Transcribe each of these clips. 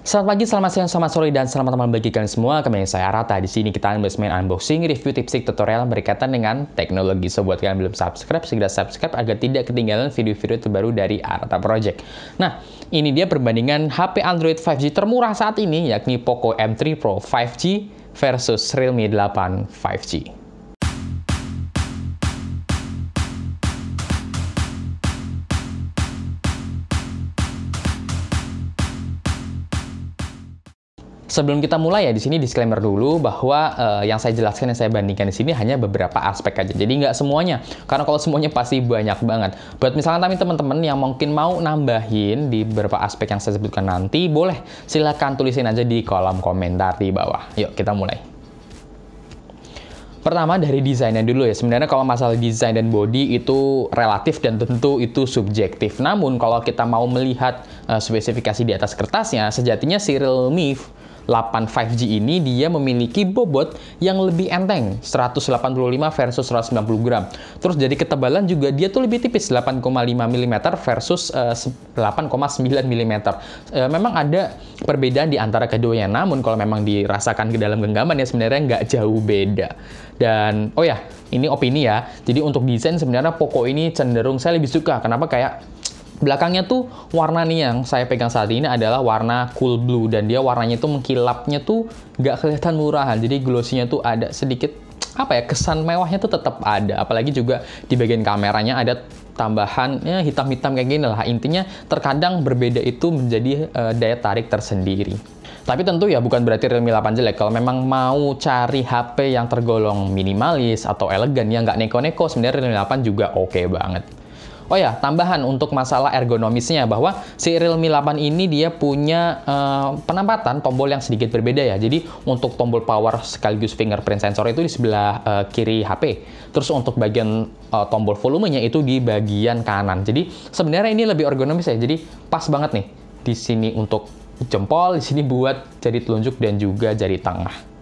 Selamat pagi, selamat siang, selamat sore, dan selamat malam bagi kalian semua. Kembali saya Arata. Di sini kita akan main unboxing, review, tips, tutorial berkaitan dengan teknologi. So, buat kalian yang belum subscribe, segera subscribe agar tidak ketinggalan video-video terbaru dari Arata Project. Nah, ini dia perbandingan HP Android 5G termurah saat ini, yakni Poco M3 Pro 5G versus Realme 8 5G. Sebelum kita mulai ya, di sini disclaimer dulu bahwa yang saya jelaskan, yang saya bandingkan di sini hanya beberapa aspek aja. Jadi nggak semuanya, karena kalau semuanya pasti banyak banget. Buat misalnya teman-teman yang mungkin mau nambahin di beberapa aspek yang saya sebutkan nanti, boleh silahkan tulisin aja di kolom komentar di bawah. Yuk kita mulai. Pertama dari desainnya dulu ya. Sebenarnya kalau masalah desain dan body itu relatif dan tentu itu subjektif. Namun kalau kita mau melihat spesifikasi di atas kertasnya, sejatinya si Realme 8 5G ini dia memiliki bobot yang lebih enteng, 185 versus 190 gram. Terus dari ketebalan juga dia tuh lebih tipis, 8,5 mm versus 8,9 mm. Memang ada perbedaan di antara keduanya, namun kalau memang dirasakan ke dalam genggaman ya sebenarnya nggak jauh beda. Dan oh ya, ini opini ya. Jadi untuk desain sebenarnya Poco ini cenderung saya lebih suka. Kenapa? Kayak belakangnya tuh warna nih yang saya pegang saat ini adalah warna cool blue, dan dia warnanya tuh mengkilapnya tuh nggak kelihatan murahan, jadi glossy-nya tuh ada sedikit apa ya, kesan mewahnya tuh tetap ada. Apalagi juga di bagian kameranya ada tambahannya hitam-hitam kayak gini lah. Intinya terkadang berbeda itu menjadi daya tarik tersendiri. Tapi tentu ya bukan berarti Realme 8 jelek. Kalau memang mau cari HP yang tergolong minimalis atau elegan yang nggak neko-neko, sebenarnya Realme 8 juga oke banget. Oh ya, tambahan untuk masalah ergonomisnya, bahwa si Realme 8 ini dia punya penempatan tombol yang sedikit berbeda ya. Jadi untuk tombol power sekaligus fingerprint sensor itu di sebelah kiri HP. Terus untuk bagian tombol volumenya itu di bagian kanan. Jadi sebenarnya ini lebih ergonomis ya. Jadi pas banget nih di sini untuk jempol, di sini buat jari telunjuk dan juga jari tengah.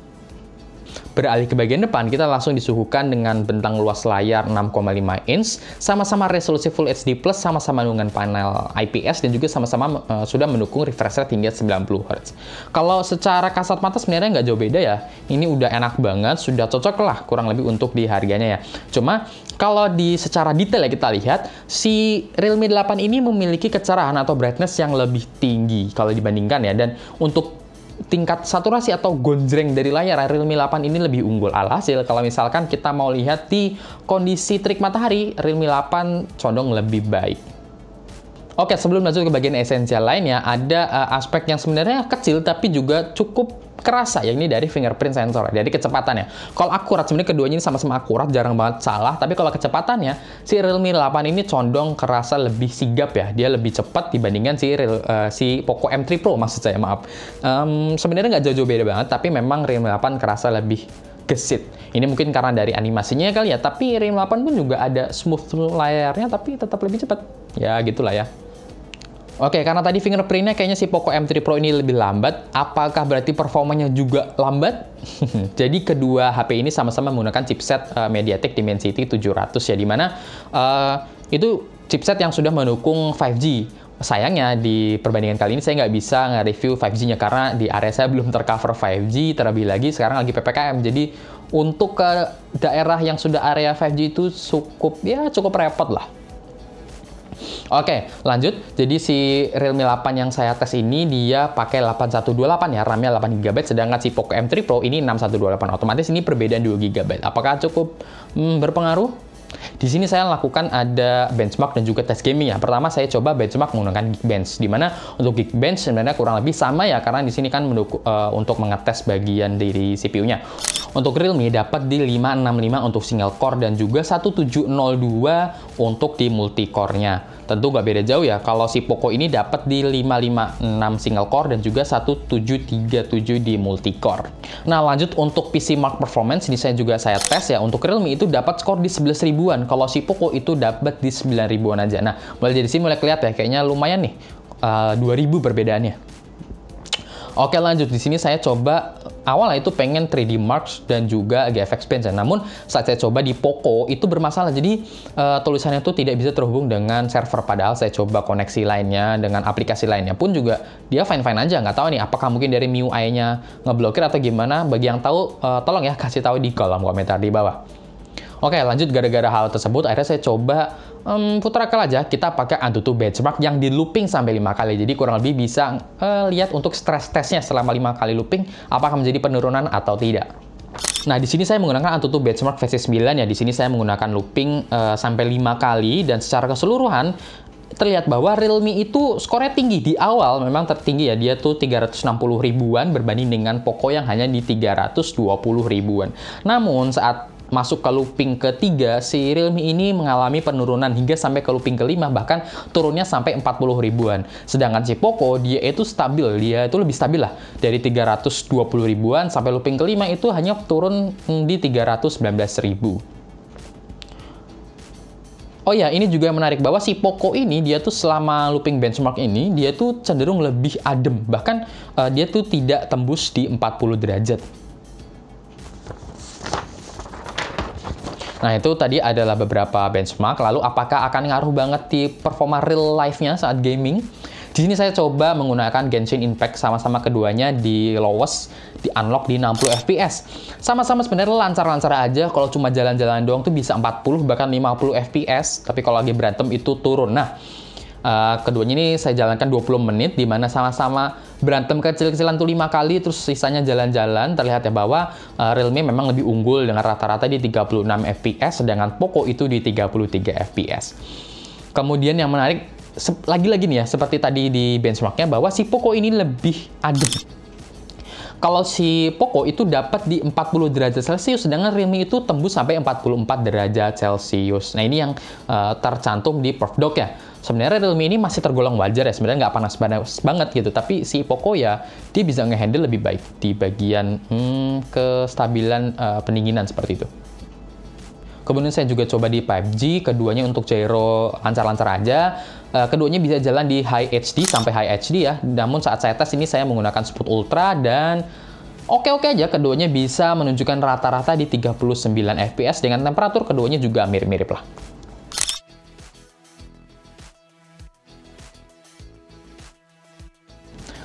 Beralih ke bagian depan, kita langsung disuguhkan dengan bentang luas layar 6,5 inch, sama-sama resolusi Full HD+, sama-sama dengan panel IPS, dan juga sama-sama sudah mendukung refresh rate hingga 90 Hz. Kalau secara kasat mata sebenarnya nggak jauh beda ya. Ini udah enak banget, sudah cocok lah kurang lebih untuk di harganya ya. Cuma kalau di secara detail ya kita lihat, si Realme 8 ini memiliki kecerahan atau brightness yang lebih tinggi kalau dibandingkan ya, dan untuk tingkat saturasi atau gonjreng dari layar Realme 8 ini lebih unggul. Alhasil kalau misalkan kita mau lihat di kondisi terik matahari, Realme 8 condong lebih baik. Oke, sebelum lanjut ke bagian esensial lainnya, ada aspek yang sebenarnya kecil tapi juga cukup kerasa, ya ini dari fingerprint sensor, dari kecepatannya. Kalau akurat, sebenarnya keduanya ini sama-sama akurat, jarang banget salah, tapi kalau kecepatannya, si Realme 8 ini condong kerasa lebih sigap ya, dia lebih cepat dibandingkan si Poco M3 Pro, maksud saya, maaf. Sebenarnya nggak jauh-jauh beda banget, tapi memang Realme 8 kerasa lebih gesit. Ini mungkin karena dari animasinya kali ya, tapi Realme 8 pun juga ada smooth layarnya, tapi tetap lebih cepat. Ya, gitulah ya. Oke, karena tadi fingerprintnya kayaknya si Poco M3 Pro ini lebih lambat, apakah berarti performanya juga lambat? Jadi kedua HP ini sama-sama menggunakan chipset MediaTek Dimensity 700 ya, dimana itu chipset yang sudah mendukung 5G. Sayangnya di perbandingan kali ini saya nggak bisa nge-review 5G-nya karena di area saya belum tercover 5G, terlebih lagi sekarang lagi PPKM. Jadi untuk ke daerah yang sudah area 5G itu cukup repot lah. Oke, lanjut. Jadi si Realme 8 yang saya tes ini dia pakai 8128 ya, RAM-nya 8GB, sedangkan si Poco M3 Pro ini 6128. Otomatis ini perbedaan 2GB. Apakah cukup berpengaruh? Di sini saya lakukan ada benchmark dan juga tes gaming ya. Pertama saya coba benchmark menggunakan Geekbench, di mana untuk Geekbench sebenarnya kurang lebih sama ya, karena di sini kan untuk mengetes bagian dari CPU-nya. Untuk Realme dapat di 565 untuk single core dan juga 1702 untuk di multi core-nya. Tentu nggak beda jauh ya, kalau si Poco ini dapat di 556 single core dan juga 1737 di multi core. Nah lanjut untuk PC Mark Performance, ini saya tes ya. Untuk Realme itu dapat skor di 11 ribuan, kalau si Poco itu dapat di 9 ribuan aja. Nah mulai dari sini mulai kelihatan ya, kayaknya lumayan nih 2000 perbedaannya. Oke, lanjut. Di sini saya coba awalnya itu pengen 3D Mark dan juga GFX Bench. Namun saat saya coba di Poco itu bermasalah. Jadi tulisannya itu tidak bisa terhubung dengan server. Padahal saya coba koneksi lainnya dengan aplikasi lainnya pun juga dia fine-fine aja. Nggak tahu nih apakah mungkin dari MIUI-nya ngeblokir atau gimana. Bagi yang tahu, tolong ya kasih tahu di kolom komentar di bawah. Oke, lanjut. Gara-gara hal tersebut, akhirnya saya coba putar akal aja. Kita pakai AnTuTu Benchmark yang di looping sampai 5 kali. Jadi kurang lebih bisa lihat untuk stress testnya selama 5 kali looping, apakah menjadi penurunan atau tidak. Nah, di sini saya menggunakan AnTuTu Benchmark versi 9 ya. Di sini saya menggunakan looping sampai 5 kali dan secara keseluruhan terlihat bahwa Realme itu skornya tinggi. Di awal memang tertinggi ya, dia tuh 360 ribuan berbanding dengan Poco yang hanya di 320 ribuan. Namun saat masuk ke looping ketiga, si Realme ini mengalami penurunan hingga sampai ke looping kelima, bahkan turunnya sampai 40 ribuan. Sedangkan si Poco, dia itu stabil, dia itu lebih stabil lah. Dari 320 ribuan sampai looping kelima itu hanya turun di 319 ribu. Oh ya, ini juga menarik bahwa si Poco ini, dia tuh selama looping benchmark ini, dia tuh cenderung lebih adem. Bahkan dia tuh tidak tembus di 40 derajat. Nah, itu tadi adalah beberapa benchmark. Lalu, apakah akan ngaruh banget di performa real life-nya saat gaming? Di sini saya coba menggunakan Genshin Impact, sama-sama keduanya di lowest, di unlock di 60 FPS. Sama-sama sebenarnya lancar-lancar aja. Kalau cuma jalan-jalan doang tuh bisa 40, bahkan 50 FPS. Tapi kalau lagi berantem itu turun. Nah, keduanya ini saya jalankan 20 menit, di mana sama-sama berantem kecil-kecilan tuh 5 kali, terus sisanya jalan-jalan. Terlihat ya bahwa Realme memang lebih unggul dengan rata-rata di 36 FPS, sedangkan Poco itu di 33 FPS. Kemudian yang menarik, lagi-lagi nih ya, seperti tadi di benchmarknya, bahwa si Poco ini lebih adem. Kalau si Poco itu dapat di 40 derajat Celcius, sedangkan Realme itu tembus sampai 44 derajat Celcius. Nah, ini yang tercantum di PerfDock ya. Sebenarnya Realme ini masih tergolong wajar ya, sebenarnya nggak panas-panas banget gitu. Tapi si Poco ya, dia bisa ngehandle lebih baik di bagian kestabilan pendinginan seperti itu. Kemudian saya juga coba di 5G, keduanya untuk gyro lancar-lancar aja. Keduanya bisa jalan di High HD sampai High HD ya. Namun saat saya tes ini saya menggunakan Smooth Ultra dan oke-oke aja. Keduanya bisa menunjukkan rata-rata di 39 FPS dengan temperatur keduanya juga mirip-mirip lah.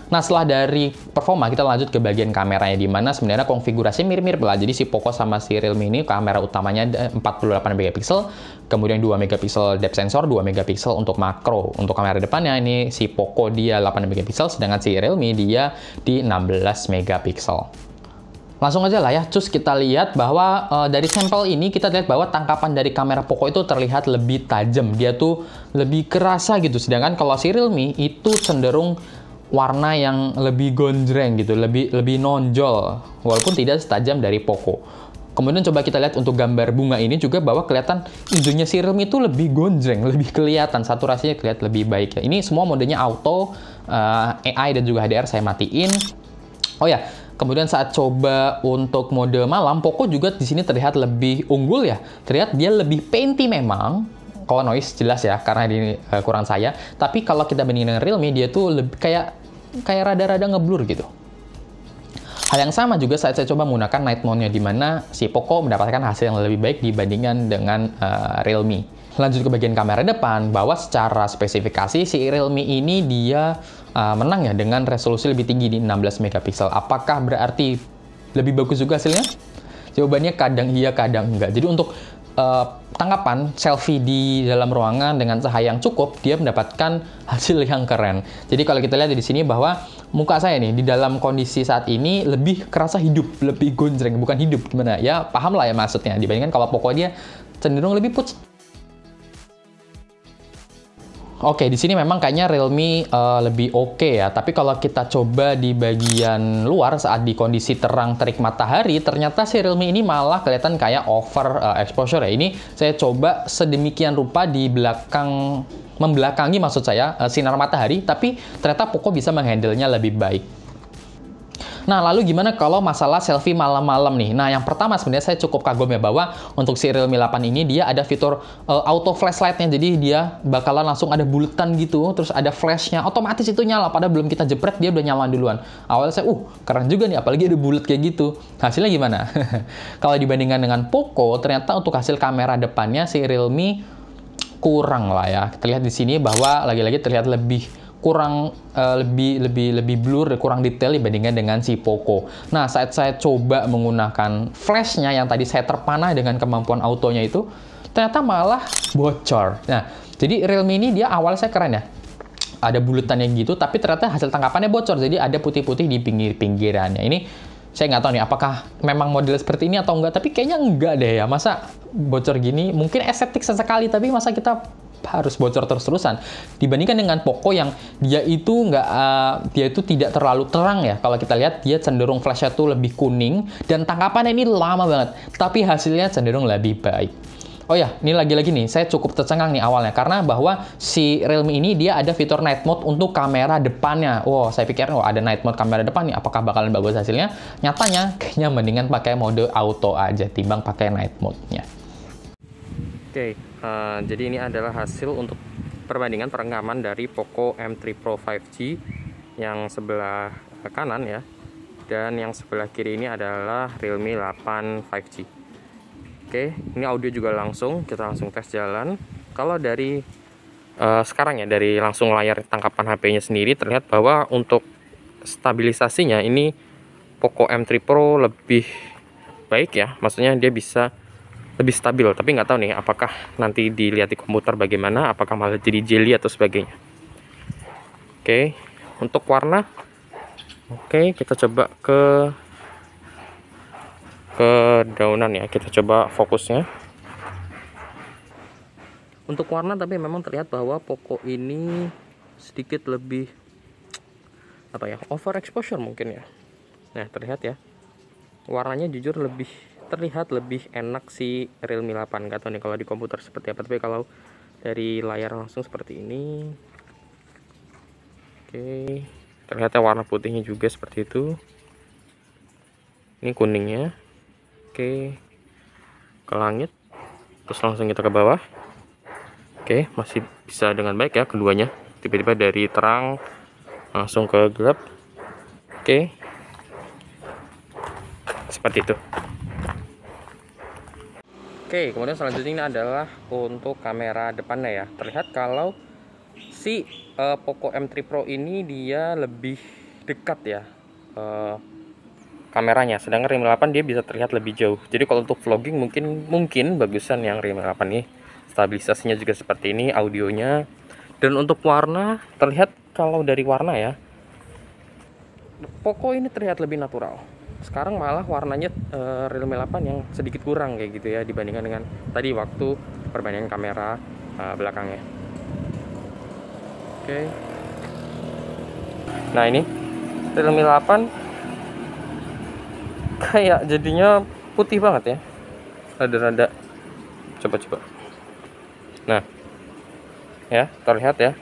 Nah, setelah dari performa, kita lanjut ke bagian kameranya, di mana sebenarnya konfigurasi mirip-mirip lah. Jadi si Poco sama si Realme ini kamera utamanya 48 megapiksel, kemudian 2 megapiksel depth sensor, 2 megapiksel untuk makro. Untuk kamera depannya ini si Poco dia 8 megapiksel, sedangkan si Realme dia di 16 megapiksel. Langsung aja lah ya, cus kita lihat bahwa dari sampel ini kita lihat bahwa tangkapan dari kamera Poco itu terlihat lebih tajam. Dia tuh lebih kerasa gitu, sedangkan kalau si Realme itu cenderung warna yang lebih gonjreng gitu, lebih nonjol, walaupun tidak setajam dari Poco. Kemudian coba kita lihat untuk gambar bunga ini juga bahwa kelihatan hijaunya si Realme itu lebih gonjreng, lebih kelihatan, saturasinya kelihatan lebih baik ya. Ini semua modenya auto, AI dan juga HDR saya matiin. Oh ya, kemudian saat coba untuk mode malam, Poco juga di sini terlihat lebih unggul ya. Terlihat dia lebih painty memang. Kalau noise jelas ya, karena ini kurang saya. Tapi kalau kita bandingin dengan Realme, dia tuh lebih kayak rada-rada ngeblur gitu. Hal yang sama juga saat saya coba menggunakan night mode-nya, di mana si Poco mendapatkan hasil yang lebih baik dibandingkan dengan Realme. Lanjut ke bagian kamera depan, bahwa secara spesifikasi si Realme ini dia menang ya dengan resolusi lebih tinggi di 16 megapiksel. Apakah berarti lebih bagus juga hasilnya? Jawabannya kadang iya, kadang enggak. Jadi untuk tangkapan selfie di dalam ruangan dengan cahaya yang cukup, dia mendapatkan hasil yang keren. Jadi kalau kita lihat di sini bahwa muka saya nih di dalam kondisi saat ini lebih kerasa hidup, lebih gonjreng, bukan hidup gimana ya, paham lah ya maksudnya. Dibandingkan kalau Poco dia cenderung lebih pucat. Oke, di sini memang kayaknya Realme lebih oke ya. Tapi kalau kita coba di bagian luar saat di kondisi terang terik matahari, ternyata si Realme ini malah kelihatan kayak over exposure ya. Ini saya coba sedemikian rupa di belakang, membelakangi maksud saya sinar matahari, tapi ternyata Poco bisa menghandle-nya lebih baik. Nah, lalu gimana kalau masalah selfie malam-malam nih? Nah, yang pertama sebenarnya saya cukup kagum ya bahwa untuk si Realme 8 ini dia ada fitur auto flashlight-nya. Jadi dia bakalan langsung ada buletan gitu, terus ada flash-nya, otomatis itu nyala. Padahal belum kita jepret dia udah nyala duluan. Awalnya saya, keren juga nih, apalagi ada bulet kayak gitu. Hasilnya gimana? Kalau dibandingkan dengan Poco, ternyata untuk hasil kamera depannya si Realme kurang lah ya. Terlihat di sini bahwa lagi-lagi terlihat lebih kurang lebih blur, kurang detail dibandingkan dengan si Poco. Nah, saat saya coba menggunakan flashnya yang tadi saya terpana dengan kemampuan autonya itu, ternyata malah bocor. Nah, jadi Realme ini dia awal saya keren ya. Ada buletannya gitu, tapi ternyata hasil tangkapannya bocor. Jadi ada putih-putih di pinggir-pinggirannya. Ini saya nggak tahu nih apakah memang model seperti ini atau enggak, tapi kayaknya enggak deh ya. Masa bocor gini? Mungkin estetik sesekali, tapi masa kita harus bocor terus-terusan dibandingkan dengan Poco yang dia itu tidak terlalu terang ya. Kalau kita lihat dia cenderung flashnya tuh lebih kuning dan tangkapannya ini lama banget, tapi hasilnya cenderung lebih baik. Oh ya, ini lagi-lagi nih, saya cukup tercengang nih awalnya, karena bahwa si Realme ini dia ada fitur night mode untuk kamera depannya. Wow, saya pikir, ada night mode kamera depan nih, apakah bakalan bagus hasilnya? Nyatanya, kayaknya mendingan pakai mode auto aja, timbang pakai night mode-nya. Oke, jadi ini adalah hasil untuk perbandingan perekaman dari Poco M3 Pro 5G yang sebelah kanan ya, dan yang sebelah kiri ini adalah Realme 8 5G. Oke, ini audio juga langsung, kita langsung tes jalan. Kalau dari sekarang ya, dari langsung layar tangkapan HP-nya sendiri, terlihat bahwa untuk stabilisasinya ini Poco M3 Pro lebih baik ya, maksudnya dia bisa lebih stabil, tapi nggak tahu nih apakah nanti dilihat di komputer bagaimana, apakah malah jadi jelly atau sebagainya. Oke, untuk warna, oke, kita coba ke daunan ya, kita coba fokusnya. Untuk warna tapi memang terlihat bahwa Poco ini sedikit lebih overexposure mungkin ya. Nah, terlihat ya, warnanya jujur terlihat lebih enak si Realme 8. Gak tahu nih kalau di komputer seperti apa, tapi kalau dari layar langsung seperti ini. Oke, ternyata warna putihnya juga seperti itu. Ini kuningnya. Oke, ke langit, terus langsung kita ke bawah. Oke, masih bisa dengan baik ya keduanya. Tiba-tiba dari terang langsung ke gelap. Oke, seperti itu. Oke, kemudian selanjutnya ini adalah untuk kamera depannya ya. Terlihat kalau si Poco M3 Pro ini dia lebih dekat ya kameranya, sedangkan Realme 8 dia bisa terlihat lebih jauh. Jadi kalau untuk vlogging mungkin bagusan yang Realme 8 nih. Stabilisasinya juga seperti ini, audionya. Dan untuk warna, terlihat kalau dari warna ya, Poco ini terlihat lebih natural. Sekarang malah warnanya Realme 8 yang sedikit kurang kayak gitu ya, dibandingkan dengan tadi waktu perbandingan kamera belakangnya. Oke. Nah, ini Realme 8 kayak jadinya putih banget ya, rada-rada. Coba. Nah, ya terlihat ya.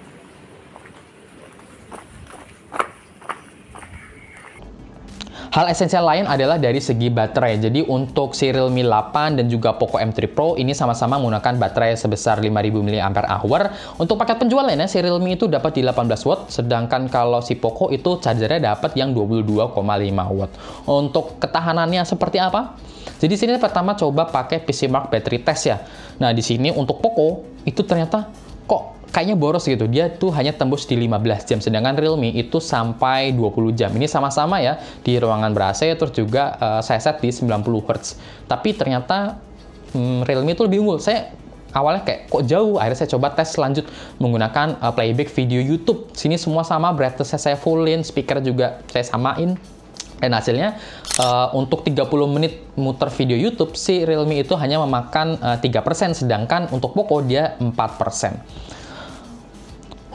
Hal esensial lain adalah dari segi baterai. Jadi untuk si Realme 8 dan juga Poco M3 Pro ini sama-sama menggunakan baterai sebesar 5000 mAh. Untuk paket penjualannya si Realme itu dapat di 18 watt, sedangkan kalau si Poco itu chargernya dapat yang 22,5 watt. Untuk ketahanannya seperti apa? Jadi sini pertama coba pakai PC Mark battery test ya. Nah, di sini untuk Poco itu ternyata kok kayaknya boros gitu. Dia tuh hanya tembus di 15 jam, sedangkan Realme itu sampai 20 jam. Ini sama-sama ya, di ruangan ber-AC, terus juga saya set di 90 Hz. Tapi ternyata Realme itu lebih unggul. Saya awalnya kayak kok jauh, akhirnya saya coba tes lanjut menggunakan playback video YouTube. Sini semua sama, brightness saya fullin, speaker juga saya samain. Dan hasilnya untuk 30 menit muter video YouTube, si Realme itu hanya memakan 3%, sedangkan untuk Poco dia 4%.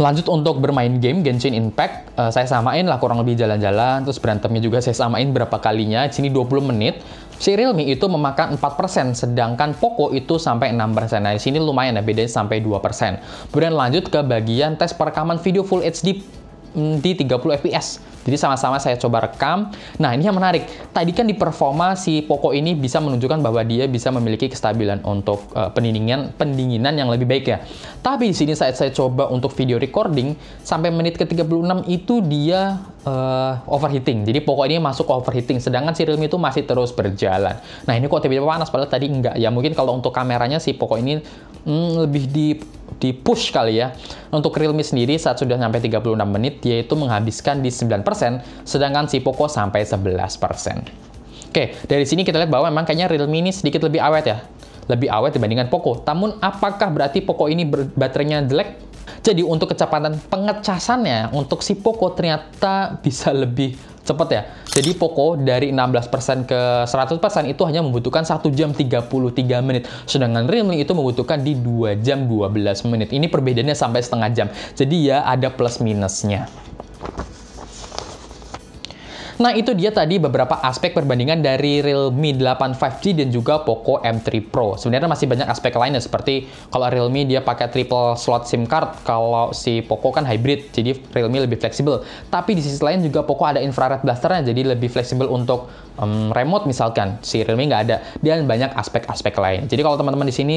Lanjut untuk bermain game Genshin Impact, saya samain lah kurang lebih jalan-jalan, terus berantemnya juga saya samain berapa kalinya. Di sini 20 menit, si Realme itu memakan 4%, sedangkan Poco itu sampai 6%. Nah, di sini lumayan ya, bedanya sampai 2%. Kemudian lanjut ke bagian tes perekaman video Full HD di 30 fps. Jadi sama-sama saya coba rekam. Nah, ini yang menarik. Tadi kan di performa si Poco ini bisa menunjukkan bahwa dia bisa memiliki kestabilan untuk pendinginan yang lebih baik ya. Tapi di sini saat saya coba untuk video recording sampai menit ke 36 itu dia overheating. Jadi Poco ini masuk overheating, sedangkan si Realme itu masih terus berjalan. Nah, ini kok tiba-tiba panas padahal tadi enggak. Ya mungkin kalau untuk kameranya si Poco ini lebih di push kali ya. Untuk Realme sendiri saat sudah sampai 36 menit dia itu menghabiskan di 9%, sedangkan si Poco sampai 11%. Oke, dari sini kita lihat bahwa memang kayaknya Realme ini sedikit lebih awet ya. Lebih awet dibandingkan Poco. Namun apakah berarti Poco ini baterainya jelek? Jadi untuk kecepatan pengecasannya untuk si Poco ternyata bisa lebih cepat ya. Jadi Poco dari 16% ke 100% itu hanya membutuhkan 1 jam 33 menit. Sedangkan Realme itu membutuhkan di 2 jam 12 menit. Ini perbedaannya sampai setengah jam. Jadi ya ada plus minusnya. Nah, itu dia tadi beberapa aspek perbandingan dari Realme 8 5G dan juga Poco M3 Pro. Sebenarnya masih banyak aspek lainnya, seperti kalau Realme dia pakai triple slot SIM card, kalau si Poco kan hybrid, jadi Realme lebih fleksibel. Tapi di sisi lain juga Poco ada infrared blasternya, jadi lebih fleksibel untuk remote misalkan. Si Realme nggak ada, dan banyak aspek-aspek lain. Jadi kalau teman-teman di sini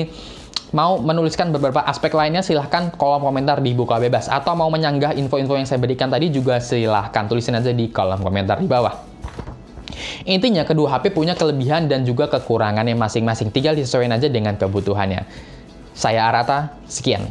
mau menuliskan beberapa aspek lainnya, silahkan kolom komentar dibuka bebas. Atau mau menyanggah info-info yang saya berikan tadi juga silahkan tulisin aja di kolom komentar di bawah. Intinya kedua HP punya kelebihan dan juga kekurangannya masing-masing. Tinggal disesuaikan aja dengan kebutuhannya. Saya Arata, sekian.